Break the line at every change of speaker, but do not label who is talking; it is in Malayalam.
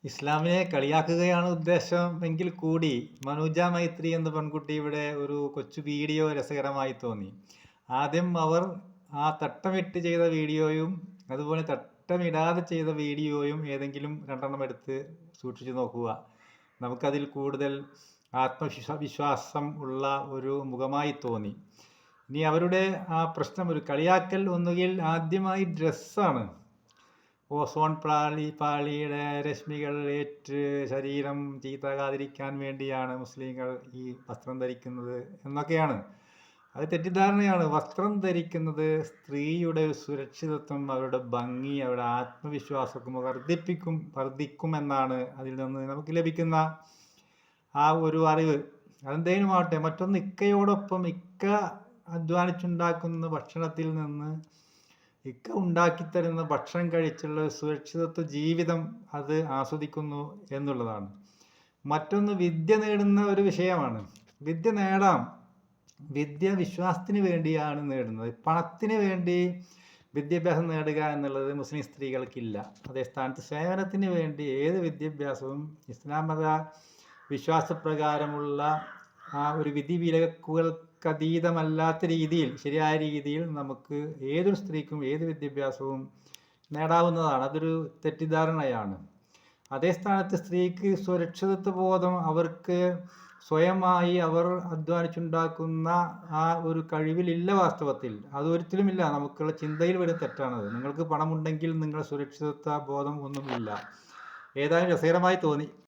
ഇസ്ലാമിനെ കളിയാക്കുകയാണ് ഉദ്ദേശം എങ്കിൽ കൂടി മനുജ മൈത്രി എന്ന പെൺകുട്ടിയുടെ ഒരു കൊച്ചു വീഡിയോ രസകരമായി തോന്നി. ആദ്യം അവർ ആ തട്ടമിട്ട് ചെയ്ത വീഡിയോയും അതുപോലെ തട്ടമിടാതെ ചെയ്ത വീഡിയോയും ഏതെങ്കിലും രണ്ടെണ്ണം എടുത്ത് സൂക്ഷിച്ചു നോക്കുക. നമുക്കതിൽ കൂടുതൽ ആത്മവിശ്വാസം ഉള്ള ഒരു മുഖമായി തോന്നി. ഇനി അവരുടെ ആ പ്രശ്നം ഒരു കളിയാക്കൽ ഒന്നുകിൽ ആദ്യമായി ഡ്രസ്സാണ്. ഓസോൺ പാളിയുടെ രശ്മികൾ ഏറ്റ് ശരീരം ചീത്തകാതിരിക്കാൻ വേണ്ടിയാണ് മുസ്ലിങ്ങൾ ഈ വസ്ത്രം ധരിക്കുന്നത് എന്നൊക്കെയാണ്. അത് തെറ്റിദ്ധാരണയാണ്. വസ്ത്രം ധരിക്കുന്നത് സ്ത്രീയുടെ സുരക്ഷിതത്വം, അവരുടെ ഭംഗി, അവരുടെ ആത്മവിശ്വാസം വർദ്ധിക്കും എന്നാണ് അതിൽ നിന്ന് നമുക്ക് ലഭിക്കുന്ന ആ ഒരു അറിവ്. അതെന്തേനുമാവട്ടെ, മറ്റൊന്ന് ഇക്കയോടൊപ്പം ഇക്ക അധ്വാനിച്ചുണ്ടാക്കുന്ന ഭക്ഷണത്തിൽ നിന്ന് ഇക്ക ഉണ്ടാക്കിത്തരുന്ന ഭക്ഷണം കഴിച്ചുള്ള സുരക്ഷിതത്വ ജീവിതം അത് ആസ്വദിക്കുന്നു എന്നുള്ളതാണ്. മറ്റൊന്ന് വിദ്യ നേടുന്ന ഒരു വിഷയമാണ്. വിദ്യ നേടാം. വിദ്യ വിശ്വാസത്തിന് വേണ്ടിയാണ് നേടുന്നത്. പണത്തിന് വേണ്ടി വിദ്യാഭ്യാസം നേടുക എന്നുള്ളത് മുസ്ലിം സ്ത്രീകൾക്കില്ല. അതേ സ്ഥാനത്ത് സേവനത്തിന് വേണ്ടി ഏത് വിദ്യാഭ്യാസവും ഇസ്ലാം മത വിശ്വാസപ്രകാരമുള്ള ആ ഒരു വിധിവിലക്കുകൾക്കതീതമല്ലാത്ത രീതിയിൽ, ശരിയായ രീതിയിൽ നമുക്ക് ഏതൊരു സ്ത്രീക്കും ഏത് വിദ്യാഭ്യാസവും നേടാവുന്നതാണ്. അതൊരു തെറ്റിദ്ധാരണയാണ്. അതേ സ്ഥാനത്ത് സ്ത്രീക്ക് സുരക്ഷിതത്വ ബോധം, അവർക്ക് സ്വയമായി അവർ അധ്വാനിച്ചുണ്ടാക്കുന്ന ആ ഒരു കഴിവിലില്ല. വാസ്തവത്തിൽ അതൊരിക്കലുമില്ല. നമുക്കുള്ള ചിന്തയിൽ വരെ തെറ്റാണത്. നിങ്ങൾക്ക് പണമുണ്ടെങ്കിൽ നിങ്ങളുടെ സുരക്ഷിതത്വ ബോധം ഒന്നുമില്ല. ഏതായാലും രസകരമായി തോന്നി.